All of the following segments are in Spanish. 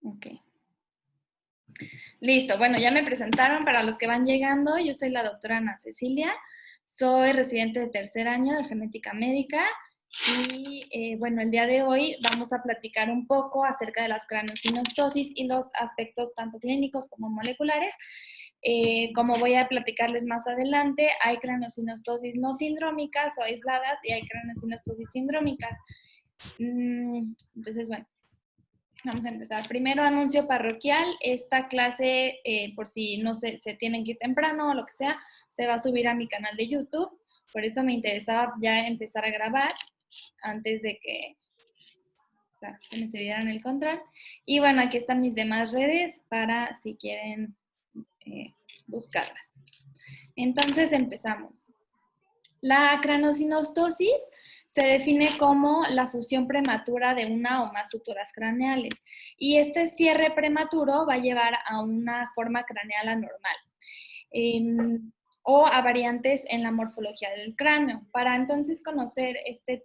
Ok. Listo. Bueno, ya me presentaron. Para los que van llegando, yo soy la doctora Ana Cecilia. Soy residente de tercer año de genética médica. Y bueno, el día de hoy vamos a platicar un poco acerca de las craneosinostosis y los aspectos tanto clínicos como moleculares. Como voy a platicarles más adelante, hay craneosinostosis no sindrómicas o aisladas y hay craneosinostosis sindrómicas. Entonces, bueno, vamos a empezar. Primero, anuncio parroquial. Esta clase, por si no se tienen que ir temprano o lo que sea, se va a subir a mi canal de YouTube. Por eso me interesaba ya empezar a grabar antes de que me se dieran el control. Y bueno, aquí están mis demás redes para si quieren buscarlas. Entonces empezamos. La craneosinostosis se define como la fusión prematura de una o más suturas craneales y este cierre prematuro va a llevar a una forma craneal anormal o a variantes en la morfología del cráneo. Para entonces conocer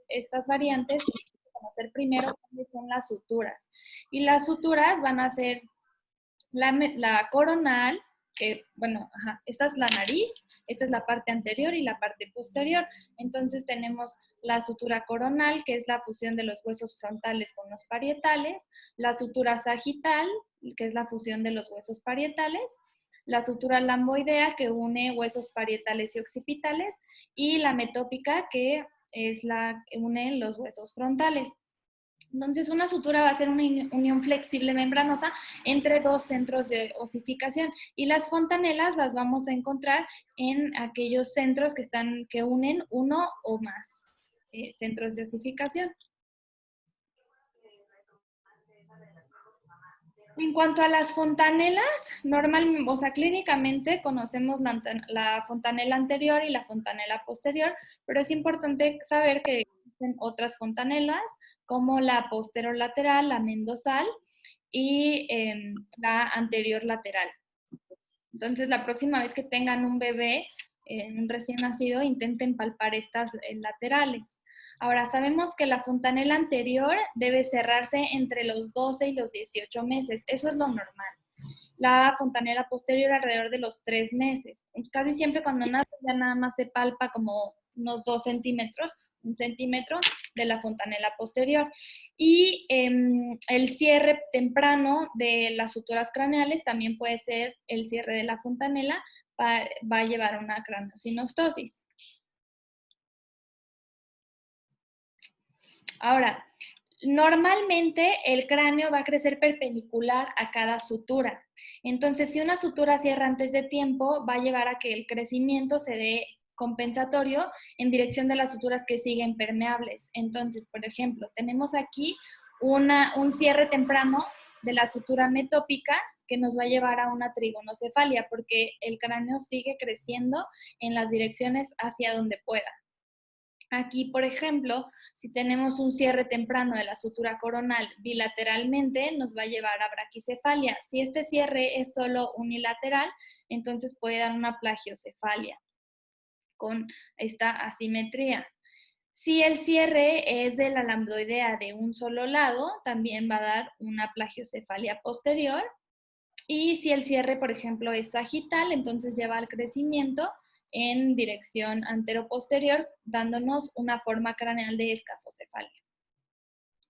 estas variantes, tenemos que conocer primero cuáles son las suturas. Y las suturas van a ser la coronal, que, bueno, esta es la nariz, esta es la parte anterior y la parte posterior. Entonces tenemos la sutura coronal, que es la fusión de los huesos frontales con los parietales, la sutura sagital, que es la fusión de los huesos parietales, la sutura lamboidea, que une huesos parietales y occipitales, y la metópica, que es la que une los huesos frontales. Entonces, una sutura va a ser una unión flexible membranosa entre dos centros de osificación y las fontanelas las vamos a encontrar en aquellos centros que unen uno o más centros de osificación. En cuanto a las fontanelas, normalmente, o sea, clínicamente conocemos la fontanela anterior y la fontanela posterior, pero es importante saber que existen otras fontanelas como la posterolateral, la mendosal y la anterior lateral. Entonces, la próxima vez que tengan un bebé, un recién nacido, intenten palpar estas laterales. Ahora, sabemos que la fontanela anterior debe cerrarse entre los 12 y los 18 meses. Eso es lo normal. La fontanela posterior alrededor de los 3 meses. Casi siempre cuando nace ya nada más se palpa como unos 2 centímetros, 1 centímetro de la fontanela posterior. Y el cierre temprano de las suturas craneales también puede ser el cierre de la fontanela, va a llevar a una craneosinostosis. Ahora, normalmente el cráneo va a crecer perpendicular a cada sutura. Entonces, si una sutura cierra antes de tiempo, va a llevar a que el crecimiento se dé compensatorio en dirección de las suturas que siguen permeables. Entonces, por ejemplo, tenemos aquí un cierre temprano de la sutura metópica que nos va a llevar a una trigonocefalia porque el cráneo sigue creciendo en las direcciones hacia donde pueda. Aquí, por ejemplo, si tenemos un cierre temprano de la sutura coronal bilateralmente, nos va a llevar a braquicefalia. Si este cierre es solo unilateral, entonces puede dar una plagiocefalia con esta asimetría. Si el cierre es de la lambdoidea de un solo lado, también va a dar una plagiocefalia posterior. Y si el cierre, por ejemplo, es sagital, entonces lleva al crecimiento en dirección antero-posterior, dándonos una forma craneal de escafocefalia.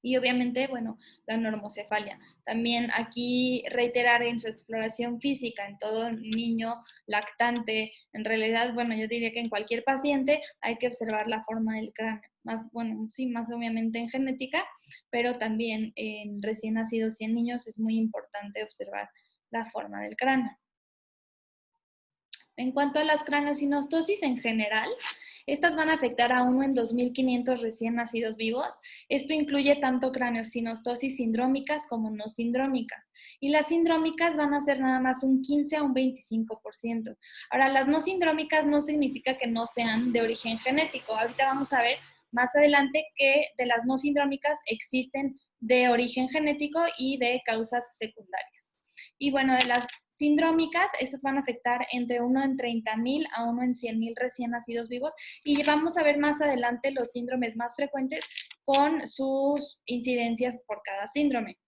Y obviamente, bueno, la normocefalia. También aquí reiterar en su exploración física en todo niño lactante, en realidad, bueno, yo diría que en cualquier paciente hay que observar la forma del cráneo. Más, bueno, sí, más obviamente en genética, pero también en recién nacidos y en niños es muy importante observar la forma del cráneo. En cuanto a las craneosinostosis en general, estas van a afectar a 1 en 2.500 recién nacidos vivos. Esto incluye tanto craneosinostosis sindrómicas como no sindrómicas. Y las sindrómicas van a ser nada más un 15 a un 25%. Ahora, las no sindrómicas no significa que no sean de origen genético. Ahorita vamos a ver más adelante que de las no sindrómicas existen de origen genético y de causas secundarias. Y bueno, de las sindrómicas, estas van a afectar entre 1 en 30.000 a 1 en 100.000 recién nacidos vivos. Y vamos a ver más adelante los síndromes más frecuentes con sus incidencias por cada síndrome.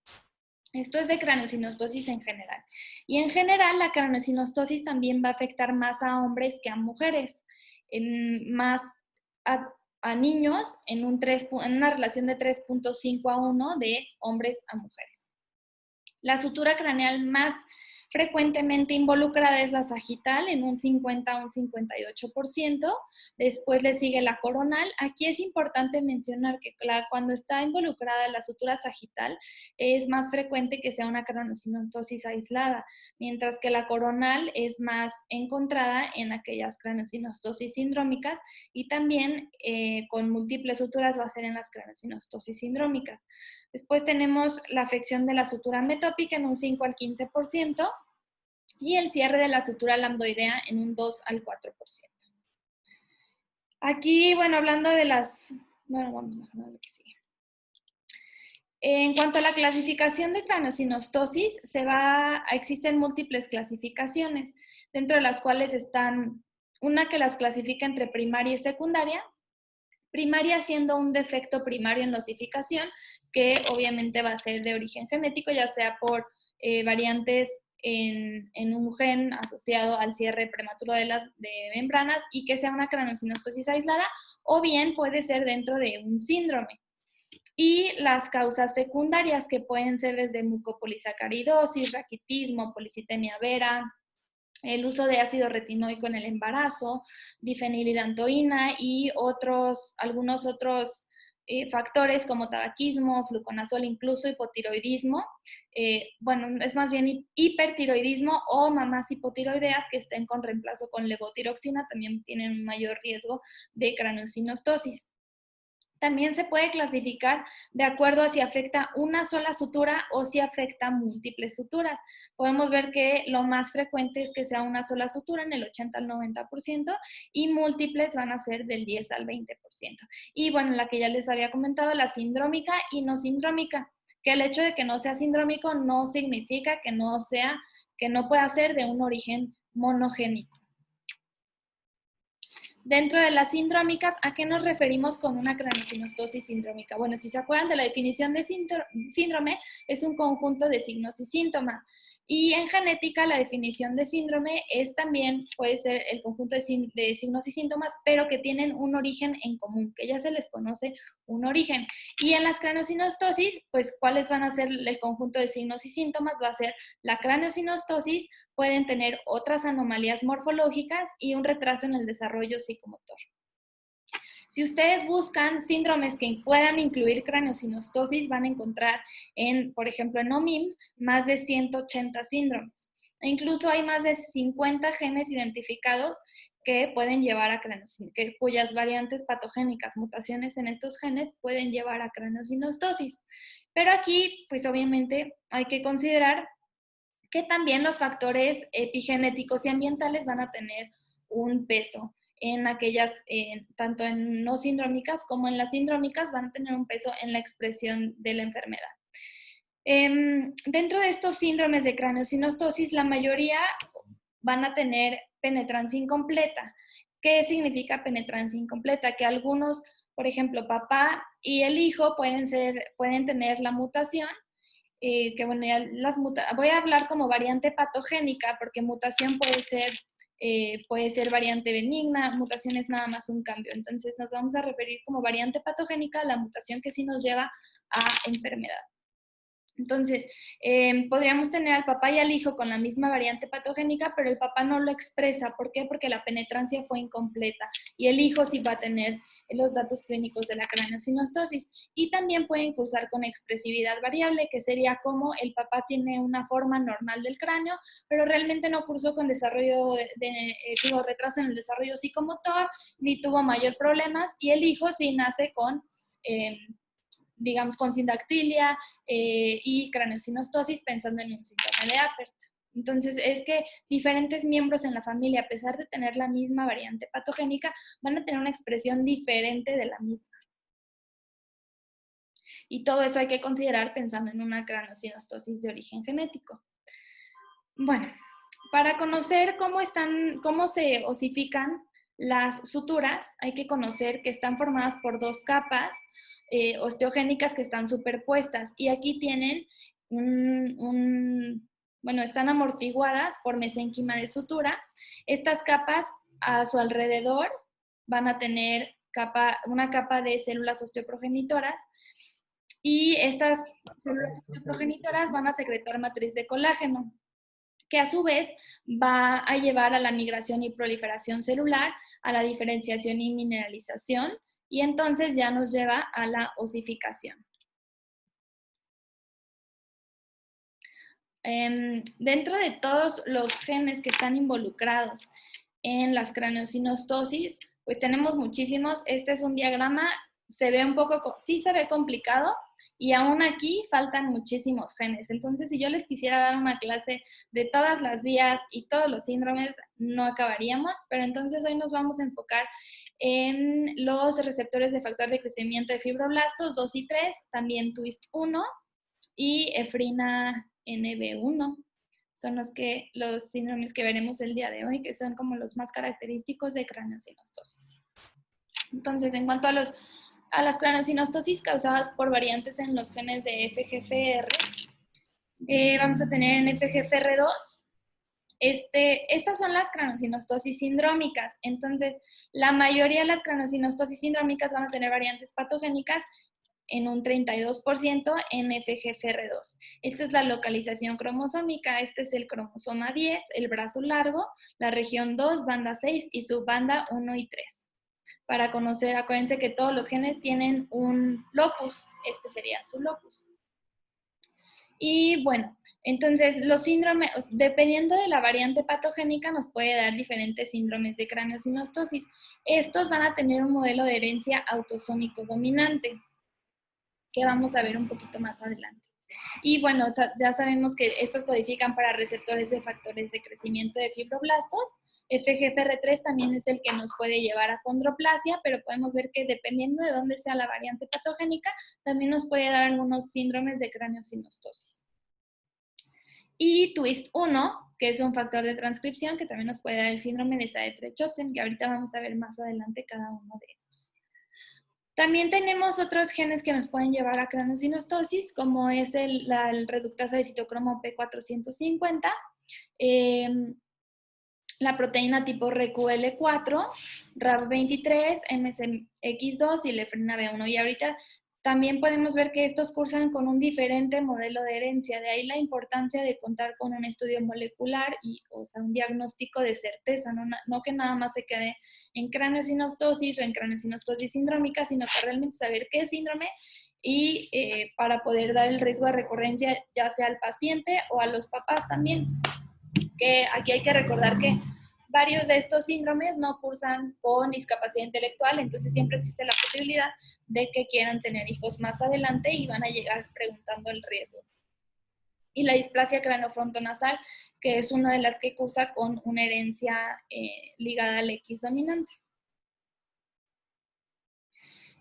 Esto es de craneosinostosis en general. Y en general, la craneosinostosis también va a afectar más a hombres que a mujeres, más a, a niños en una relación de 3.5:1 de hombres a mujeres. La sutura craneal más frecuentemente involucrada es la sagital en un 50 a un 58%. Después le sigue la coronal. Aquí es importante mencionar que cuando está involucrada la sutura sagital es más frecuente que sea una craneosinostosis aislada, mientras que la coronal es más encontrada en aquellas craneosinostosis sindrómicas y también con múltiples suturas va a ser en las craneosinostosis sindrómicas. Después tenemos la afección de la sutura metópica en un 5 al 15% y el cierre de la sutura lambdoidea en un 2 al 4%. Aquí, bueno, hablando de las... Bueno, vamos a ver lo que sigue. En cuanto a la clasificación de craneosinostosis, existen múltiples clasificaciones, dentro de las cuales están una que las clasifica entre primaria y secundaria. Primaria siendo un defecto primario en la osificación, que obviamente va a ser de origen genético, ya sea por variantes en un gen asociado al cierre prematuro de membranas y que sea una craneosinostosis aislada, o bien puede ser dentro de un síndrome. Y las causas secundarias, que pueden ser desde mucopolisacaridosis, raquitismo, policitemia vera, el uso de ácido retinoico en el embarazo, difenilidantoína y algunos otros factores como tabaquismo, fluconazol, incluso hipotiroidismo. Bueno, es más bien hipertiroidismo o mamás hipotiroideas que estén con reemplazo con levotiroxina también tienen un mayor riesgo de craneosinostosis. También se puede clasificar de acuerdo a si afecta una sola sutura o si afecta múltiples suturas. Podemos ver que lo más frecuente es que sea una sola sutura en el 80 al 90% y múltiples van a ser del 10 al 20%. Y bueno, la que ya les había comentado, la sindrómica y no sindrómica, que el hecho de que no sea sindrómico no significa que no pueda ser de un origen monogénico. Dentro de las sindrómicas, ¿a qué nos referimos con una craneosinostosis sindrómica? Bueno, si se acuerdan de la definición de síndrome, es un conjunto de signos y síntomas. Y en genética, la definición de síndrome puede ser el conjunto de signos y síntomas, pero que tienen un origen en común, que ya se les conoce un origen. Y en las craneosinostosis, pues, ¿cuáles van a ser el conjunto de signos y síntomas? Va a ser la craneosinostosis, pueden tener otras anomalías morfológicas y un retraso en el desarrollo psicomotor. Si ustedes buscan síndromes que puedan incluir craneosinostosis, van a encontrar, por ejemplo, en OMIM, más de 180 síndromes. E incluso hay más de 50 genes identificados que pueden llevar a craneosinostosis, cuyas variantes patogénicas, mutaciones en estos genes, pueden llevar a craneosinostosis. Pero aquí, pues obviamente, hay que considerar que también los factores epigenéticos y ambientales van a tener un peso en aquellas, tanto en no sindrómicas como en las sindrómicas, van a tener un peso en la expresión de la enfermedad. Dentro de estos síndromes de craneosinostosis, la mayoría van a tener penetrancia incompleta. ¿Qué significa penetrancia incompleta? Que algunos, por ejemplo, papá y el hijo pueden tener la mutación, que bueno, ya voy a hablar como variante patogénica, porque mutación puede ser variante benigna, mutación es nada más un cambio. Entonces nos vamos a referir como variante patogénica a la mutación que sí nos lleva a enfermedad. Entonces, podríamos tener al papá y al hijo con la misma variante patogénica, pero el papá no lo expresa. ¿Por qué? Porque la penetrancia fue incompleta y el hijo sí va a tener los datos clínicos de la craneosinostosis. Y también pueden cursar con expresividad variable, que sería como el papá tiene una forma normal del cráneo, pero realmente no cursó con retraso en el desarrollo psicomotor, ni tuvo mayor problemas, y el hijo sí nace con... digamos, con sindactilia y craneosinostosis, pensando en un síndrome de Apert. Entonces, es que diferentes miembros en la familia, a pesar de tener la misma variante patogénica, van a tener una expresión diferente de la misma. Y todo eso hay que considerar pensando en una craneosinostosis de origen genético. Bueno, para conocer cómo se osifican las suturas, hay que conocer que están formadas por dos capas osteogénicas que están superpuestas. Y aquí tienen bueno, están amortiguadas por mesénquima de sutura. Estas capas a su alrededor van a tener una capa de células osteoprogenitoras y estas células osteoprogenitoras van a secretar matriz de colágeno, que a su vez va a llevar a la migración y proliferación celular, a la diferenciación y mineralización, y entonces ya nos lleva a la osificación. Dentro de todos los genes que están involucrados en las craneosinostosis, pues tenemos muchísimos. Este es un diagrama, se ve un poco, sí se ve complicado, y aún aquí faltan muchísimos genes. Entonces, si yo les quisiera dar una clase de todas las vías y todos los síndromes, no acabaríamos, pero entonces hoy nos vamos a enfocar en los receptores de factor de crecimiento de fibroblastos 2 y 3, también TWIST1 y Efrina NB1. Son los síndromes que veremos el día de hoy, que son como los más característicos de craneosinostosis. Entonces, en cuanto a las craneosinostosis causadas por variantes en los genes de FGFR, vamos a tener en FGFR2, estas son las craneosinostosis sindrómicas. Entonces, la mayoría de las craneosinostosis sindrómicas van a tener variantes patogénicas en un 32% en FGFR2. Esta es la localización cromosómica. Este es el cromosoma 10, el brazo largo, la región 2, banda 6 y subbanda 1 y 3. Para conocer, acuérdense que todos los genes tienen un locus. Este sería su locus. Y bueno, entonces los síndromes, dependiendo de la variante patogénica, nos puede dar diferentes síndromes de craneosinostosis. Estos van a tener un modelo de herencia autosómico dominante, que vamos a ver un poquito más adelante. Y bueno, ya sabemos que estos codifican para receptores de factores de crecimiento de fibroblastos. FGFR3 también es el que nos puede llevar a condroplasia, pero podemos ver que dependiendo de dónde sea la variante patogénica, también nos puede dar algunos síndromes de craneosinostosis. Y TWIST1, que es un factor de transcripción que también nos puede dar el síndrome de Saetre-Chotzen, que ahorita vamos a ver más adelante cada uno de estos. También tenemos otros genes que nos pueden llevar a craneosinostosis, como es la reductasa de citocromo P450, la proteína tipo RQL4, RAB23, MSX2 y lefrina B1. Y ahorita también podemos ver que estos cursan con un diferente modelo de herencia. De ahí la importancia de contar con un estudio molecular y, o sea, un diagnóstico de certeza, no que nada más se quede en craneosinostosis o en craneosinostosis sindrómica, sino que realmente saber qué es síndrome y para poder dar el riesgo de recurrencia ya sea al paciente o a los papás también. Que aquí hay que recordar que varios de estos síndromes no cursan con discapacidad intelectual, entonces siempre existe la posibilidad de que quieran tener hijos más adelante y van a llegar preguntando el riesgo. Y la displasia cranio-frontonasal, que es una de las que cursa con una herencia ligada al X dominante.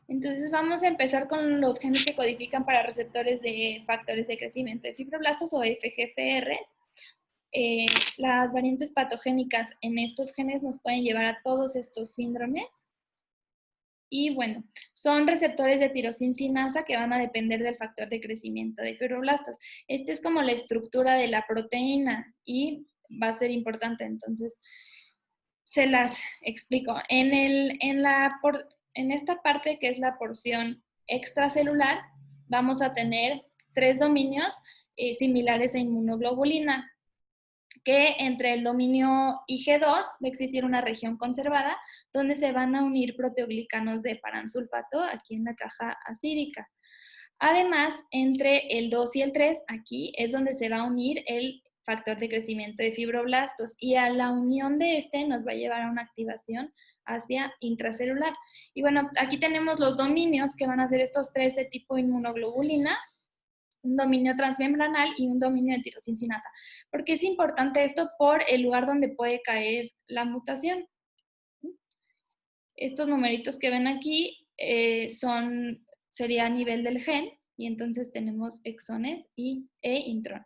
Entonces vamos a empezar con los genes que codifican para receptores de factores de crecimiento de fibroblastos o FGFRs. Las variantes patogénicas en estos genes nos pueden llevar a todos estos síndromes. Y bueno, son receptores de tirosincinasa que van a depender del factor de crecimiento de fibroblastos. Esta es como la estructura de la proteína y va a ser importante, entonces se las explico. En esta parte que es la porción extracelular, vamos a tener 3 dominios similares a inmunoglobulina, que entre el dominio IG2 va a existir una región conservada donde se van a unir proteoglicanos de paransulfato aquí en la caja acídica. Además, entre el 2 y el 3, aquí es donde se va a unir el factor de crecimiento de fibroblastos y a la unión de este nos va a llevar a una activación hacia intracelular. Y bueno, aquí tenemos los dominios que van a ser estos 3 de tipo inmunoglobulina, un dominio transmembranal y un dominio de tirosincinasa. ¿Por qué es importante esto? Por el lugar donde puede caer la mutación. Estos numeritos que ven aquí sería a nivel del gen, y entonces tenemos exones e intrones.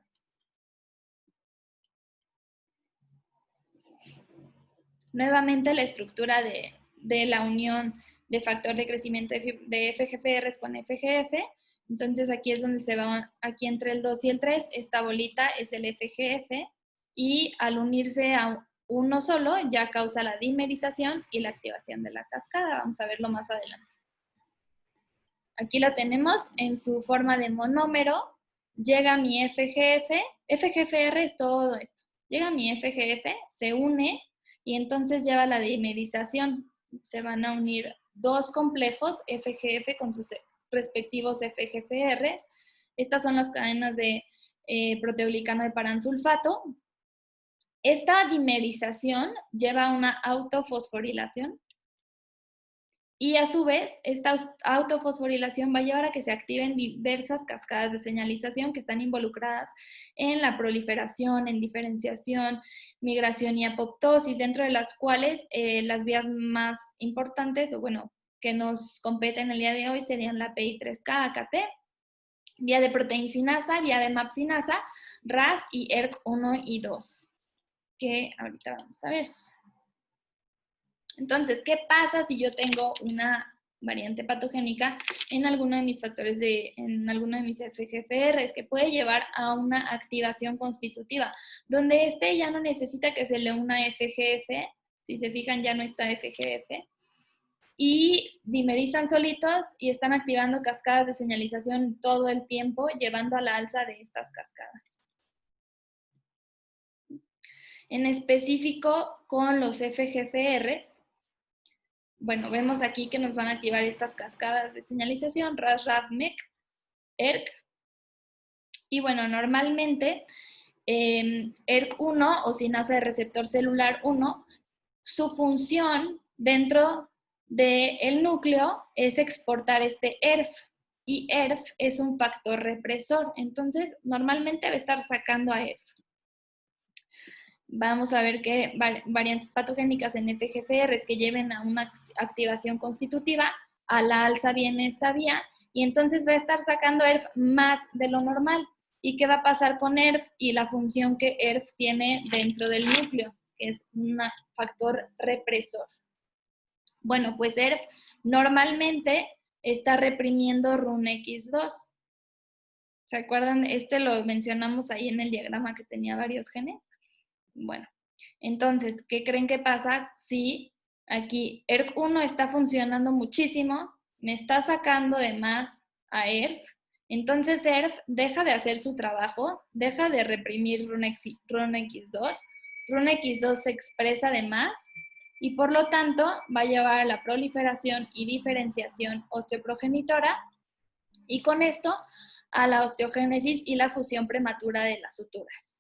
Nuevamente la estructura de la unión de factor de crecimiento de FGFRs con FGF Entonces aquí es donde se va, aquí entre el 2 y el 3, esta bolita es el FGF y al unirse a uno solo ya causa la dimerización y la activación de la cascada. Vamos a verlo más adelante. Aquí lo tenemos en su forma de monómero. Llega mi FGF, FGFR es todo esto. Llega mi FGF, se une y entonces lleva la dimerización. Se van a unir dos complejos FGF con sus respectivos FGFRs. Estas son las cadenas de proteoglicano de paransulfato. Esta dimerización lleva a una autofosforilación y a su vez esta autofosforilación va a llevar a que se activen diversas cascadas de señalización que están involucradas en la proliferación, en diferenciación, migración y apoptosis, dentro de las cuales las vías más importantes, o bueno, que nos competen el día de hoy serían la PI3K-AKT, vía de proteincinasa, vía de mapsinasa, RAS y ERK1 y 2, que ahorita vamos a ver. Entonces, ¿qué pasa si yo tengo una variante patogénica en alguno de mis factores en alguno de mis FGFRs, que puede llevar a una activación constitutiva, donde este ya no necesita que se le una FGF, si se fijan ya no está FGF, y dimerizan solitos y están activando cascadas de señalización todo el tiempo, llevando a la alza de estas cascadas. En específico con los FGFRs, bueno, vemos aquí que nos van a activar estas cascadas de señalización, RAS, RAF, MEC, ERK. Y bueno, normalmente ERK1 o sinasa de receptor celular 1, su función dentro del núcleo es exportar este ERF. Y ERF es un factor represor. Entonces, normalmente va a estar sacando a ERF. Vamos a ver qué variantes patogénicas en FGFRs que lleven a una activación constitutiva, a la alza viene esta vía, y entonces va a estar sacando ERF más de lo normal. ¿Y qué va a pasar con ERF y la función que ERF tiene dentro del núcleo? Que es un factor represor. Bueno, pues ERF normalmente está reprimiendo RUNX2. ¿Se acuerdan? Este lo mencionamos ahí en el diagrama que tenía varios genes. Bueno, entonces, ¿qué creen que pasa si aquí ERK1 está funcionando muchísimo, me está sacando de más a ERF? Entonces ERF deja de hacer su trabajo, deja de reprimir RUNX2, RUNX2 se expresa de más y por lo tanto va a llevar a la proliferación y diferenciación osteoprogenitora y con esto a la osteogénesis y la fusión prematura de las suturas.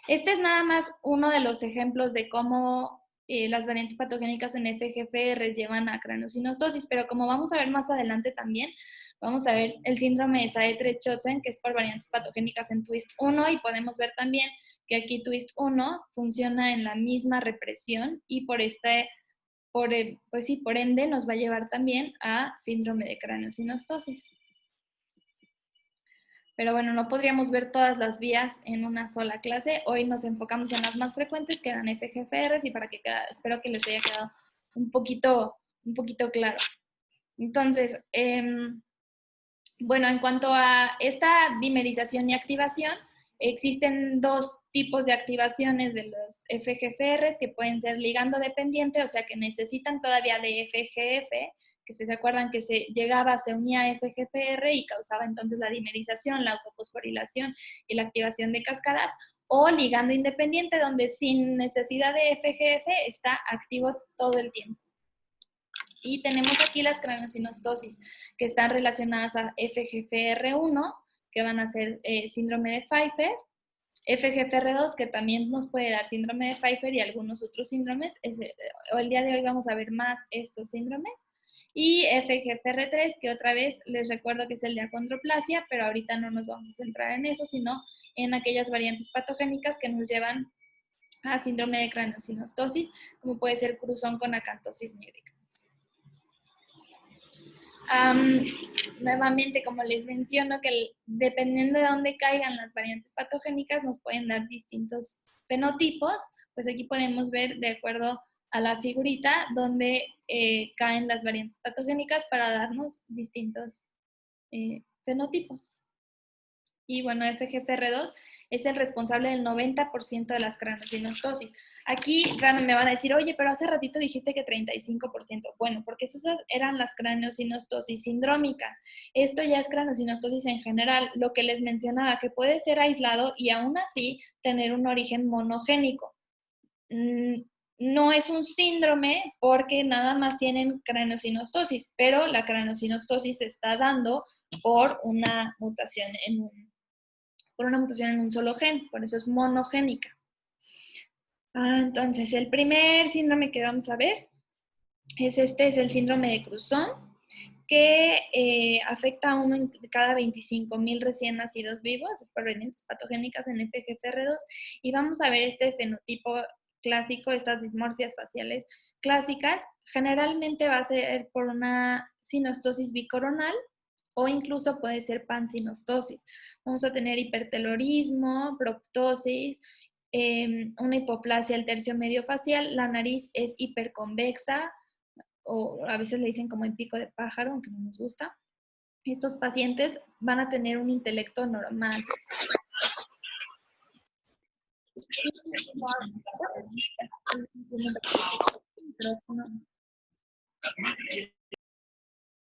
Este es nada más uno de los ejemplos de cómo las variantes patogénicas en FGFR llevan a craniosynostosis, pero como vamos a ver más adelante también, vamos a ver el síndrome de Saetre-Chotzen, que es por variantes patogénicas en TWIST1, y podemos ver también que aquí TWIST1 funciona en la misma represión y por ende nos va a llevar también a síndrome de craniosynostosis. Pero bueno, no podríamos ver todas las vías en una sola clase. Hoy nos enfocamos en las más frecuentes, que eran FGFRs, y espero que les haya quedado un poquito claro. Entonces, bueno, en cuanto a esta dimerización y activación, existen dos tipos de activaciones de los FGFRs que pueden ser ligando dependiente, o sea que necesitan todavía de FGF, que si se acuerdan que se llegaba, se unía a FGFR y causaba entonces la dimerización, la autofosforilación y la activación de cascadas, o ligando independiente, donde sin necesidad de FGF está activo todo el tiempo. Y tenemos aquí las craniosynostosis, que están relacionadas a FGFR1, que van a ser síndrome de Pfeiffer, FGFR2, que también nos puede dar síndrome de Pfeiffer y algunos otros síndromes. El día de hoy vamos a ver más estos síndromes. Y FGFR3, que otra vez les recuerdo que es el de acondroplasia, pero ahorita no nos vamos a centrar en eso, sino en aquellas variantes patogénicas que nos llevan a síndrome de craniosynostosis, como puede ser cruzón con acantosis nigricans. Nuevamente, como les menciono, que dependiendo de dónde caigan las variantes patogénicas, nos pueden dar distintos fenotipos. Pues aquí podemos ver, de acuerdo a la figurita, dónde caen las variantes patogénicas para darnos distintos fenotipos. Y bueno, FGFR2 es el responsable del 90% de las craniosynostosis. Aquí me van a decir, oye, pero hace ratito dijiste que 35%. Bueno, porque esas eran las craniosynostosis sindrómicas. Esto ya es craniosynostosis en general, lo que les mencionaba, que puede ser aislado y aún así tener un origen monogénico. No es un síndrome porque nada más tienen craniosynostosis, pero la craniosynostosis se está dando por una mutación en un solo gen, por eso es monogénica. Entonces, el primer síndrome que vamos a ver es el síndrome de Cruzón, que afecta a uno de cada 25,000 recién nacidos vivos, es por variantes patogénicas en FGFR2, y vamos a ver este fenotipo clásico, estas dismorfias faciales clásicas. Generalmente va a ser por una sinostosis bicoronal o incluso puede ser pansinostosis. Vamos a tener hipertelorismo, proptosis, una hipoplasia al tercio medio facial, la nariz es hiperconvexa, o a veces le dicen como el pico de pájaro, aunque no nos gusta. Estos pacientes van a tener un intelecto normal.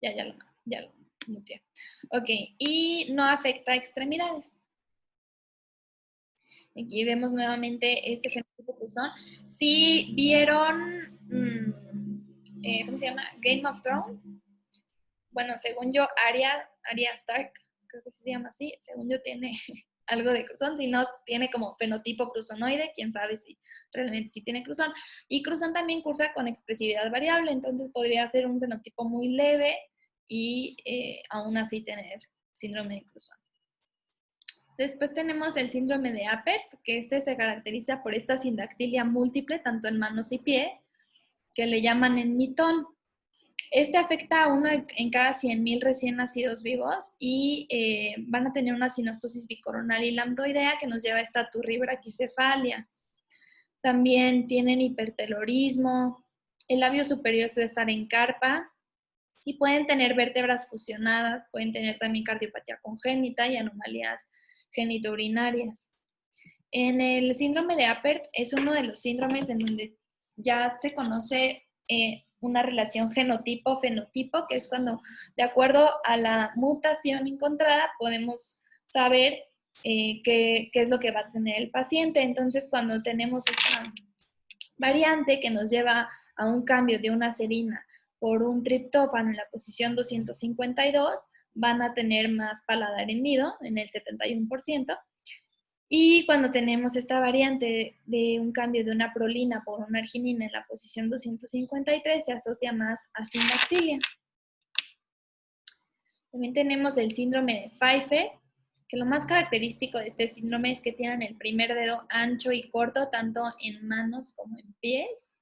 Ya lo muteé. Ok, y no afecta a extremidades. Aquí vemos nuevamente este fenotipo Cruzón. Si vieron, ¿cómo se llama? Game of Thrones. Bueno, según yo, Arya Stark, creo que se llama así, según yo tiene algo de cruzón, si no tiene como fenotipo cruzonoide, quién sabe si realmente sí tiene cruzón. Y cruzón también cursa con expresividad variable, entonces podría ser un fenotipo muy leve y aún así tener síndrome de cruzón. Después tenemos el síndrome de Apert, que se caracteriza por esta sindactilia múltiple, tanto en manos y pie, que le llaman en mitón. Este afecta a uno en cada 100,000 recién nacidos vivos y van a tener una sinostosis bicoronal y lambdoidea que nos lleva a esta turribraquicefalia. También tienen hipertelorismo, el labio superior se debe estar en carpa y pueden tener vértebras fusionadas, pueden tener también cardiopatía congénita y anomalías genitourinarias. En el síndrome de Apert es uno de los síndromes en donde ya se conoce una relación genotipo-fenotipo, que es cuando, de acuerdo a la mutación encontrada, podemos saber qué es lo que va a tener el paciente. Entonces, cuando tenemos esta variante que nos lleva a un cambio de una serina por un triptófano en la posición 252, van a tener más paladar hendido en el 71%. Y cuando tenemos esta variante de un cambio de una prolina por una arginina en la posición 253, se asocia más a sindactilia. También tenemos el síndrome de Pfeiffer, que lo más característico de este síndrome es que tienen el primer dedo ancho y corto, tanto en manos como en pies.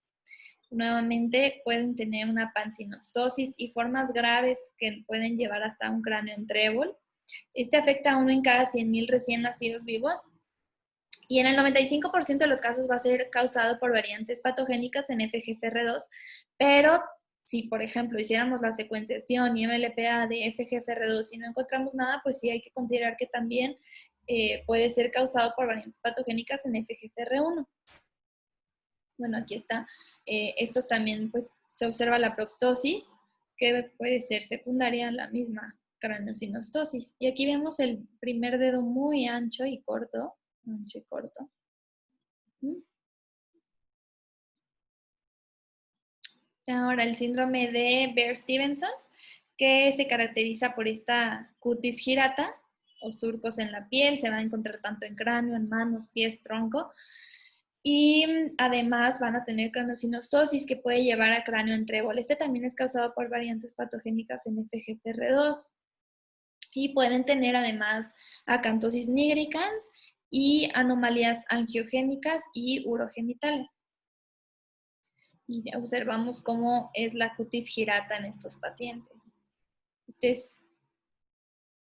Nuevamente pueden tener una pansinostosis y formas graves que pueden llevar hasta un cráneo en trébol. Este afecta a uno en cada 100,000 recién nacidos vivos. Y en el 95% de los casos va a ser causado por variantes patogénicas en FGFR2, pero si, por ejemplo, hiciéramos la secuenciación y MLPA de FGFR2 y no encontramos nada, pues sí hay que considerar que también puede ser causado por variantes patogénicas en FGFR1. Bueno, aquí está. Estos también, pues, se observa la proptosis, que puede ser secundaria a la misma craneosinostosis. Y aquí vemos el primer dedo muy ancho y corto. Ancho y corto. Ahora, el síndrome de Behr-Stevenson, que se caracteriza por esta cutis girata o surcos en la piel, se va a encontrar tanto en cráneo, en manos, pies, tronco. Y además van a tener craneosinostosis que puede llevar a cráneo en trébol. Este también es causado por variantes patogénicas en FGFR2. Y pueden tener además acantosis nigricans y anomalías angiogénicas y urogenitales. Y ya observamos cómo es la cutis girata en estos pacientes. Este es,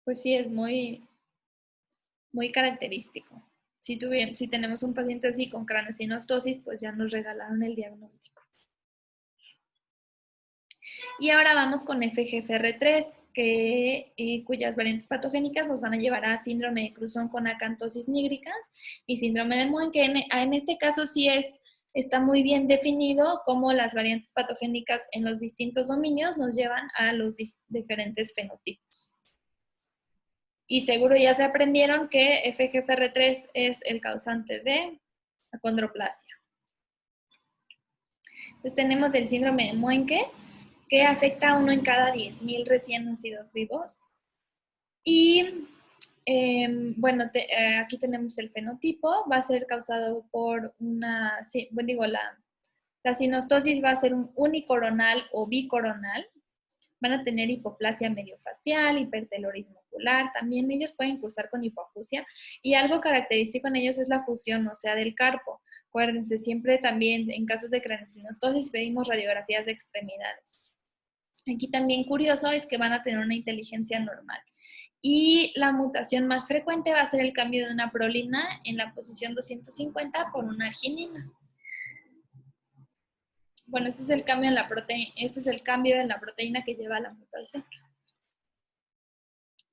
pues sí, es muy, muy característico. Si tenemos un paciente así con craneosinostosis, pues ya nos regalaron el diagnóstico. Y ahora vamos con FGFR3, cuyas variantes patogénicas nos van a llevar a síndrome de Cruzón con acantosis nigricans y síndrome de Moen, que en este caso sí está muy bien definido cómo las variantes patogénicas en los distintos dominios nos llevan a los diferentes fenotipos. Y seguro ya se aprendieron que FGFR3 es el causante de acondroplasia. Entonces tenemos el síndrome de Moenke, que afecta a 1 en cada 10,000 recién nacidos vivos. Y bueno, aquí tenemos el fenotipo, va a ser causado por la sinostosis va a ser un unicoronal o bicoronal. Van a tener hipoplasia mediofacial, hipertelorismo ocular, también ellos pueden cursar con hipoacusia y algo característico en ellos es la fusión, o sea, del carpo. Acuérdense, siempre también en casos de craniosynostosis pedimos radiografías de extremidades. Aquí también curioso es que van a tener una inteligencia normal. Y la mutación más frecuente va a ser el cambio de una prolina en la posición 250 por una arginina. Bueno, ese es el cambio en la proteína que lleva a la mutación.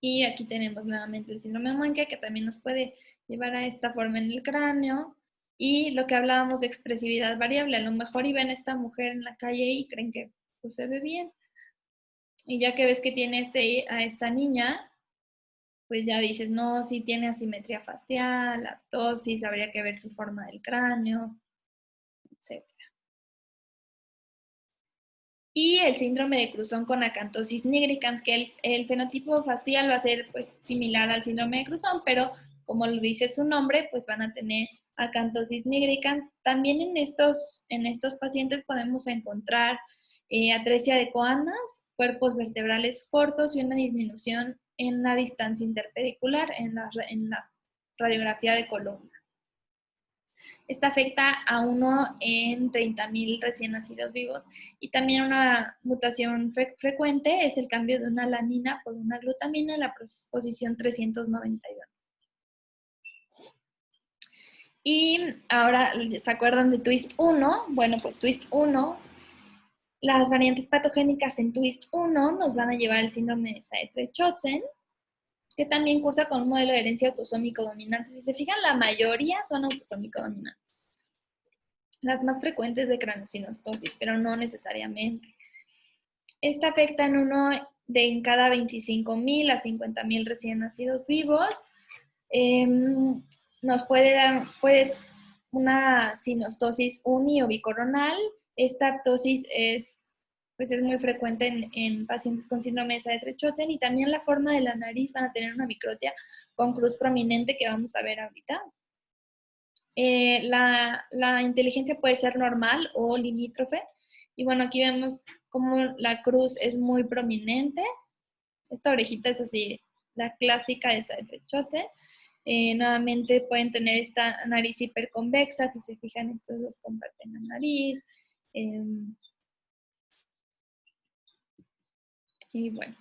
Y aquí tenemos nuevamente el síndrome de Moenke, que también nos puede llevar a esta forma en el cráneo. Y lo que hablábamos de expresividad variable, a lo mejor y ven a esta mujer en la calle y creen que pues, se ve bien. Y ya que ves que tiene a esta niña, pues ya dices, no, sí tiene asimetría facial, aptosis, habría que ver su forma del cráneo, etc. Y el síndrome de Cruzón con acantosis nigricans, que el fenotipo facial va a ser pues similar al síndrome de Cruzón, pero como lo dice su nombre, pues van a tener acantosis nigricans. También en estos pacientes podemos encontrar atresia de coanas, cuerpos vertebrales cortos y una disminución en la distancia interpedicular en la radiografía de columna. Esta afecta a 1 en 30,000 recién nacidos vivos. Y también una mutación frecuente es el cambio de una alanina por una glutamina en la posición 391. Y ahora, ¿se acuerdan de twist 1? Bueno, pues twist 1, las variantes patogénicas en twist 1 nos van a llevar al síndrome de Saetre-Chotsen, que también cursa con un modelo de herencia autosómico dominante. Si se fijan, la mayoría son autosómico dominantes. Las más frecuentes de craniosynostosis, pero no necesariamente. Esta afecta en 1 en cada 25,000 a 50,000 recién nacidos vivos. Nos puede dar una sinostosis uni o bicoronal. Esta aptosis es muy frecuente en pacientes con síndrome de Saetre-Chotsen y también la forma de la nariz van a tener una microtia con cruz prominente que vamos a ver ahorita. La inteligencia puede ser normal o limítrofe. Y bueno, aquí vemos cómo la cruz es muy prominente. Esta orejita es así, la clásica de Saetre-Chotsen. Nuevamente pueden tener esta nariz hiperconvexa. Si se fijan, estos dos comparten la nariz. Y bueno.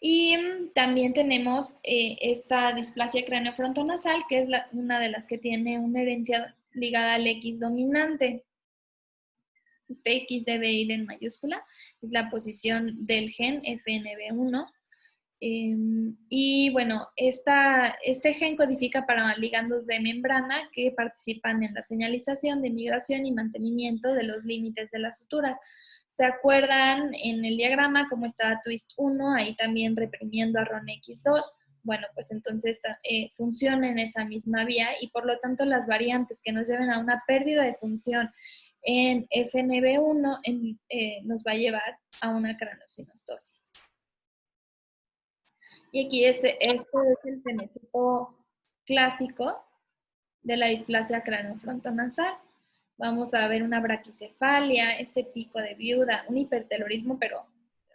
Y también tenemos esta displasia craneofrontonasal, que es una de las que tiene una herencia ligada al X dominante. Este X debe ir en mayúscula, es la posición del gen FNB1. Y bueno, este gen codifica para ligandos de membrana que participan en la señalización de migración y mantenimiento de los límites de las suturas. ¿Se acuerdan en el diagrama cómo está twist 1? Ahí también reprimiendo a RONX2. Bueno, pues entonces funciona en esa misma vía y por lo tanto las variantes que nos lleven a una pérdida de función en FNB1 nos va a llevar a una craniosynostosis. Y aquí este es el fenotipo clásico de la displasia craneofrontonasal. Vamos a ver una braquicefalia, este pico de viuda, un hipertelorismo, pero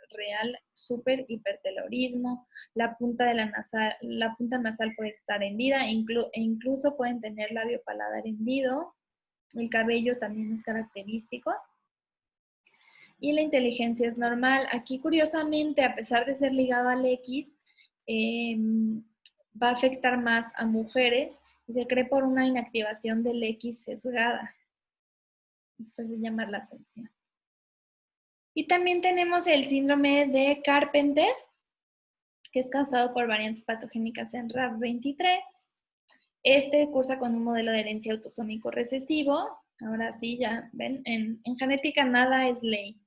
real, súper hipertelorismo. La punta nasal puede estar hendida e incluso pueden tener labio paladar hendido. El cabello también es característico. Y la inteligencia es normal. Aquí, curiosamente, a pesar de ser ligado al X, va a afectar más a mujeres y se cree por una inactivación del X sesgada. Esto es de llamar la atención. Y también tenemos el síndrome de Carpenter, que es causado por variantes patogénicas en RAF23. Este cursa con un modelo de herencia autosómico recesivo. Ahora sí, ya ven, en genética nada es ley,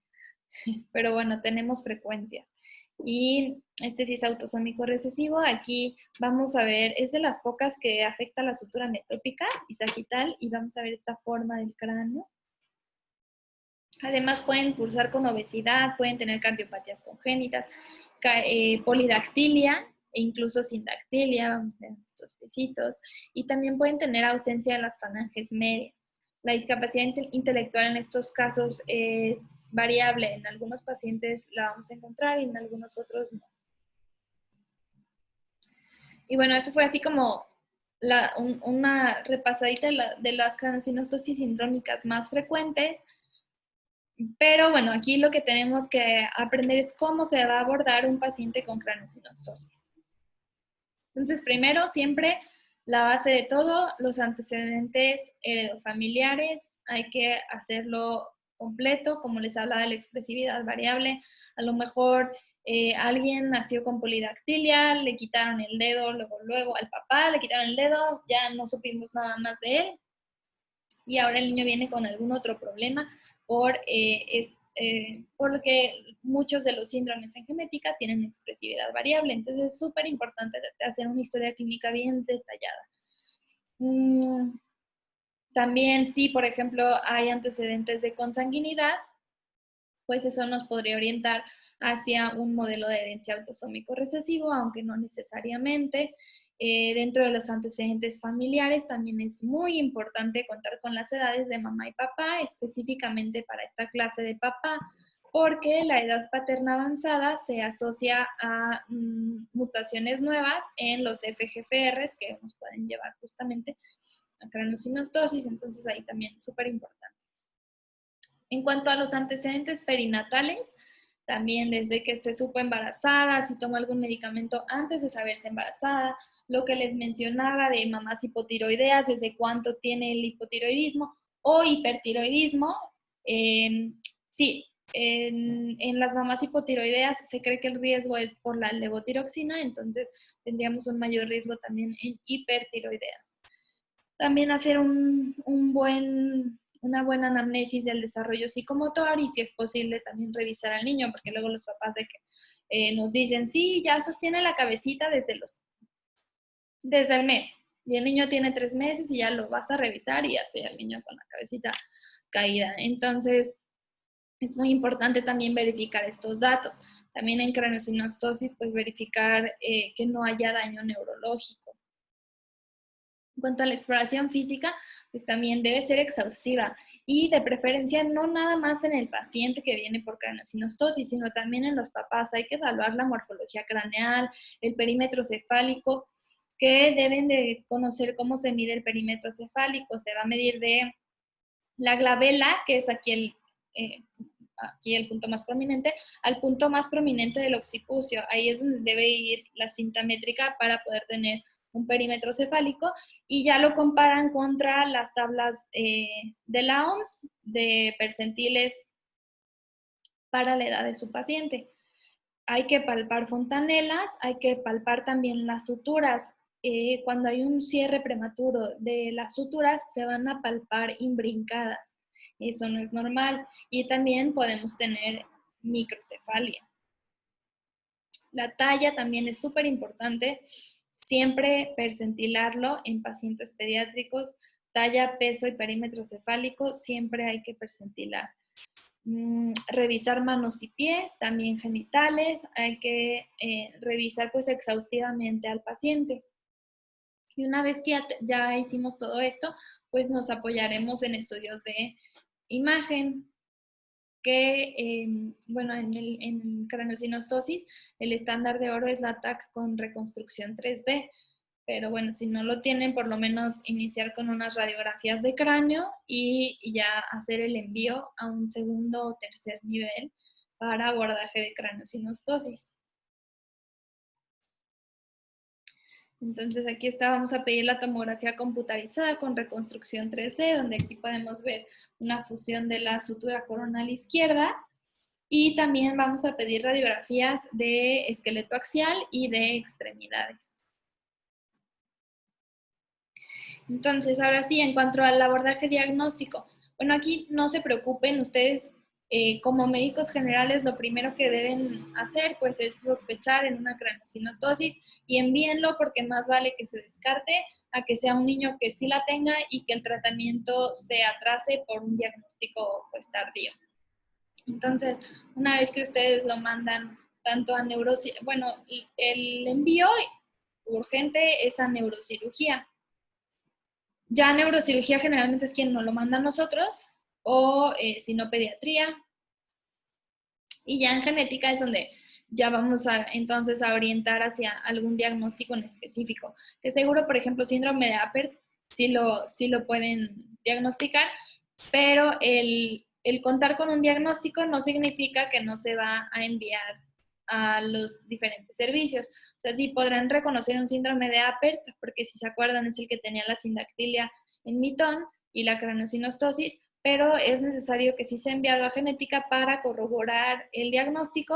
pero bueno, tenemos frecuencia. Y este sí es autosómico recesivo. Aquí vamos a ver, es de las pocas que afecta la sutura metópica y sagital, y vamos a ver esta forma del cráneo. Además pueden cursar con obesidad, pueden tener cardiopatías congénitas, polidactilia e incluso sindactilia, vamos a ver estos pesitos, y también pueden tener ausencia de las falanges medias. La discapacidad intelectual en estos casos es variable. En algunos pacientes la vamos a encontrar y en algunos otros no. Y bueno, eso fue así como una repasadita de las craniosynostosis sindrómicas más frecuentes. Pero bueno, aquí lo que tenemos que aprender es cómo se va a abordar un paciente con craniosynostosis. Entonces, primero, siempre la base de todo, los antecedentes heredofamiliares, hay que hacerlo completo, como les hablaba de la expresividad variable. A lo mejor alguien nació con polidactilia, le quitaron el dedo, luego al papá le quitaron el dedo, ya no supimos nada más de él, y ahora el niño viene con algún otro problema porque muchos de los síndromes en genética tienen expresividad variable. Entonces es súper importante hacer una historia clínica bien detallada. También si, por ejemplo, hay antecedentes de consanguinidad, pues eso nos podría orientar hacia un modelo de herencia autosómico recesivo, aunque no necesariamente. Dentro de los antecedentes familiares también es muy importante contar con las edades de mamá y papá, específicamente para esta clase de papá, porque la edad paterna avanzada se asocia a mutaciones nuevas en los FGFRs que nos pueden llevar justamente a craniosynostosis, entonces ahí también súper importante. En cuanto a los antecedentes perinatales, también desde que se supo embarazada, si tomó algún medicamento antes de saberse embarazada, lo que les mencionaba de mamás hipotiroideas, desde cuánto tiene el hipotiroidismo o hipertiroidismo. Sí, en las mamás hipotiroideas se cree que el riesgo es por la levotiroxina, entonces tendríamos un mayor riesgo también en hipertiroideas. También hacer una buena anamnesis del desarrollo psicomotor y si es posible también revisar al niño, porque luego los papás de que nos dicen, sí, ya sostiene la cabecita desde el mes. Y el niño tiene 3 meses y ya lo vas a revisar y así el niño con la cabecita caída. Entonces, es muy importante también verificar estos datos. También en craniosynostosis, pues verificar que no haya daño neurológico. En cuanto a la exploración física, pues también debe ser exhaustiva y de preferencia no nada más en el paciente que viene por craniosynostosis, sino también en los papás. Hay que evaluar la morfología craneal, el perímetro cefálico, que deben de conocer cómo se mide el perímetro cefálico. Se va a medir de la glabela, que es aquí el punto más prominente, al punto más prominente del occipucio. Ahí es donde debe ir la cinta métrica para poder tener un perímetro cefálico, y ya lo comparan contra las tablas de la OMS de percentiles para la edad de su paciente. Hay que palpar fontanelas, hay que palpar también las suturas. Cuando hay un cierre prematuro de las suturas, se van a palpar imbrincadas. Eso no es normal. Y también podemos tener microcefalia. La talla también es súper importante. Siempre percentilarlo en pacientes pediátricos. Talla, peso y perímetro cefálico, siempre hay que percentilar. Revisar manos y pies, también genitales. Hay que revisar pues exhaustivamente al paciente. Y una vez que ya hicimos todo esto, pues nos apoyaremos en estudios de imagen, que, bueno, en craniosynostosis el estándar de oro es la TAC con reconstrucción 3D, pero bueno, si no lo tienen, por lo menos iniciar con unas radiografías de cráneo y ya hacer el envío a un segundo o tercer nivel para abordaje de craniosynostosis. Entonces aquí está, vamos a pedir la tomografía computarizada con reconstrucción 3D, donde aquí podemos ver una fusión de la sutura coronal izquierda Y también vamos a pedir radiografías de esqueleto axial y de extremidades. Entonces, ahora sí, en cuanto al abordaje diagnóstico, bueno, aquí no se preocupen, ustedes como médicos generales lo primero que deben hacer pues es sospechar en una craneosinostosis y envíenlo porque más vale que se descarte a que sea un niño que sí la tenga y que el tratamiento se atrase por un diagnóstico pues tardío. Entonces, una vez que ustedes lo mandan tanto a neurocirugía, bueno, el envío urgente es a neurocirugía. Ya neurocirugía generalmente es quien nos lo manda a nosotros, o si no, pediatría. Y ya en genética es donde ya vamos a entonces a orientar hacia algún diagnóstico en específico. Que seguro, por ejemplo, síndrome de Apert sí lo pueden diagnosticar, pero el contar con un diagnóstico no significa que no se va a enviar a los diferentes servicios. O sea, sí podrán reconocer un síndrome de Apert, porque si se acuerdan es el que tenía la sindactilia en mitón y la craneosinostosis, pero es necesario que sí sea enviado a genética para corroborar el diagnóstico,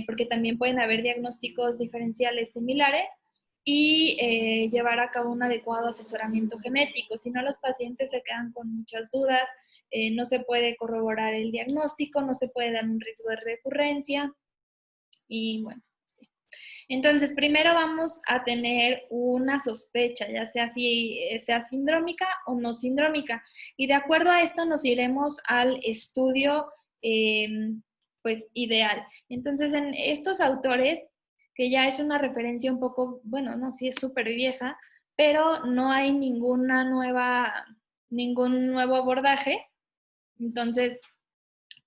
porque también pueden haber diagnósticos diferenciales similares y llevar a cabo un adecuado asesoramiento genético. Si no, los pacientes se quedan con muchas dudas, no se puede corroborar el diagnóstico, no se puede dar un riesgo de recurrencia y bueno. Entonces, primero vamos a tener una sospecha, ya sea si sea sindrómica o no sindrómica. Y de acuerdo a esto nos iremos al estudio pues ideal. Entonces, en estos autores, que ya es una referencia un poco, bueno, no, sí es súper vieja, pero no hay ningún nuevo abordaje. Entonces,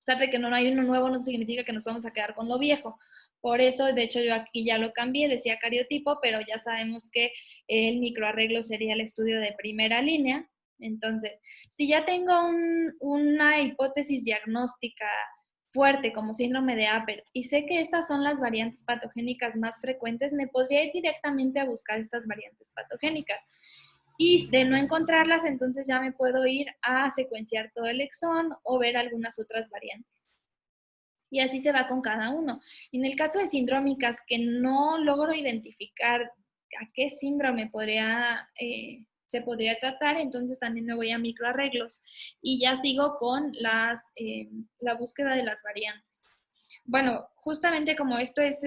de que no hay uno nuevo no significa que nos vamos a quedar con lo viejo. Por eso, de hecho, yo aquí ya lo cambié, decía cariotipo, pero ya sabemos que el microarreglo sería el estudio de primera línea. Entonces, si ya tengo una hipótesis diagnóstica fuerte como síndrome de Apert y sé que estas son las variantes patogénicas más frecuentes, me podría ir directamente a buscar estas variantes patogénicas. Y de no encontrarlas, entonces ya me puedo ir a secuenciar todo el exón o ver algunas otras variantes. Y así se va con cada uno. En el caso de sindrómicas que no logro identificar a qué síndrome se podría tratar, entonces también me voy a microarreglos y ya sigo con la búsqueda de las variantes. Bueno, justamente como esto es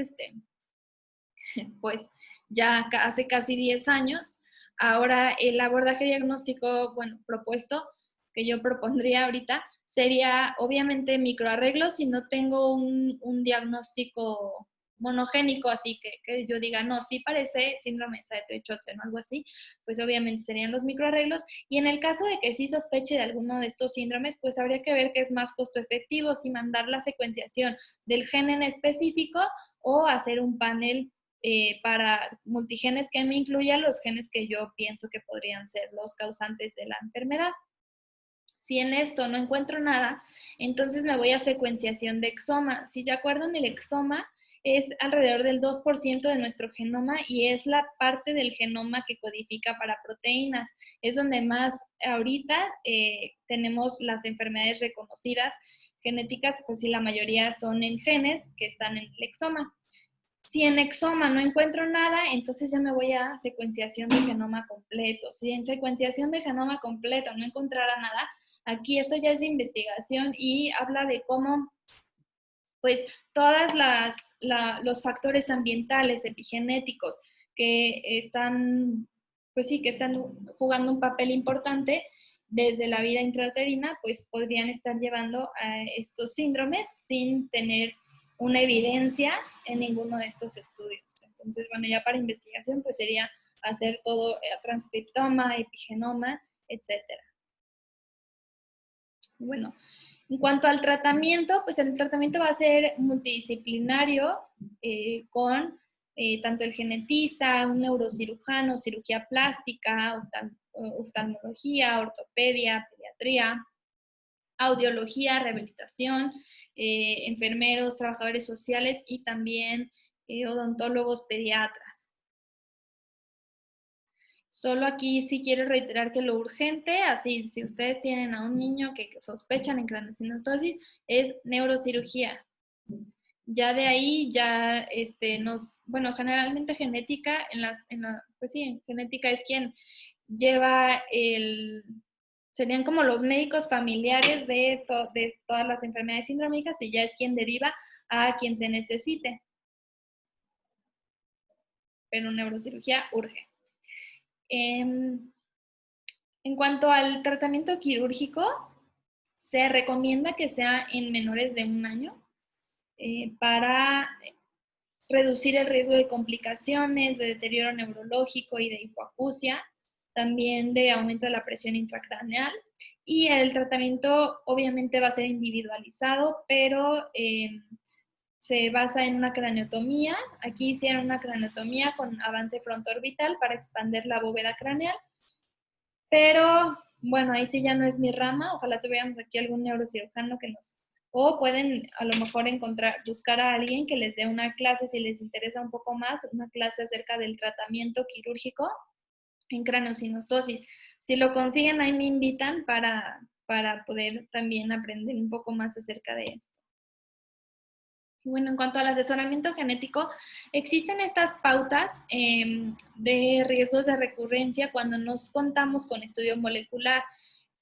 pues ya hace casi 10 años. Ahora el abordaje diagnóstico, bueno, propuesto, que yo propondría ahorita, sería obviamente microarreglos si no tengo un diagnóstico monogénico, así que yo diga, no, sí parece síndrome de Saavedra-Chotzer o algo así, pues obviamente serían los microarreglos. Y en el caso de que sí sospeche de alguno de estos síndromes, pues habría que ver qué es más costo efectivo, si mandar la secuenciación del gen en específico o hacer un panel para multigenes que me incluya los genes que yo pienso que podrían ser los causantes de la enfermedad. Si en esto no encuentro nada, entonces me voy a secuenciación de exoma. Si se acuerdan, el exoma es alrededor del 2% de nuestro genoma y es la parte del genoma que codifica para proteínas. Es donde más ahorita tenemos las enfermedades reconocidas genéticas, pues sí, la mayoría son en genes que están en el exoma. Si en exoma no encuentro nada, entonces ya me voy a secuenciación de genoma completo. Si en secuenciación de genoma completo no encontrara nada, aquí esto ya es de investigación y habla de cómo, pues, todas los factores ambientales, epigenéticos, que están, pues sí, que están jugando un papel importante desde la vida intrauterina, pues podrían estar llevando a estos síndromes sin tener una evidencia en ninguno de estos estudios. Entonces, bueno, ya para investigación, pues sería hacer todo transcriptoma, epigenoma, etcétera. Bueno, en cuanto al tratamiento, pues el tratamiento va a ser multidisciplinario con tanto el genetista, un neurocirujano, cirugía plástica, oftalmología, ortopedia, pediatría, audiología, rehabilitación, enfermeros, trabajadores sociales y también odontólogos pediatras. Solo aquí sí quiero reiterar que lo urgente, así si ustedes tienen a un niño que sospechan en craniosynostosis, es neurocirugía. Ya de ahí ya bueno, generalmente genética, pues sí, en genética es quien lleva serían como los médicos familiares de todas las enfermedades sindrómicas y ya es quien deriva a quien se necesite. Pero neurocirugía urge. En cuanto al tratamiento quirúrgico, se recomienda que sea en menores de 1 año para reducir el riesgo de complicaciones, de deterioro neurológico y de hipoacusia, también de aumento de la presión intracraneal. Y el tratamiento obviamente va a ser individualizado, pero se basa en una craneotomía. Aquí hicieron una craneotomía con avance frontoorbital para expandir la bóveda craneal. Pero bueno, ahí sí ya no es mi rama. Ojalá tuviéramos aquí algún neurocirujano que nos... O pueden a lo mejor buscar a alguien que les dé una clase, si les interesa un poco más, una clase acerca del tratamiento quirúrgico en craneosinostosis. Si lo consiguen, ahí me invitan para poder también aprender un poco más acerca de esto. Bueno, en cuanto al asesoramiento genético, existen estas pautas de riesgos de recurrencia cuando nos contamos con estudio molecular.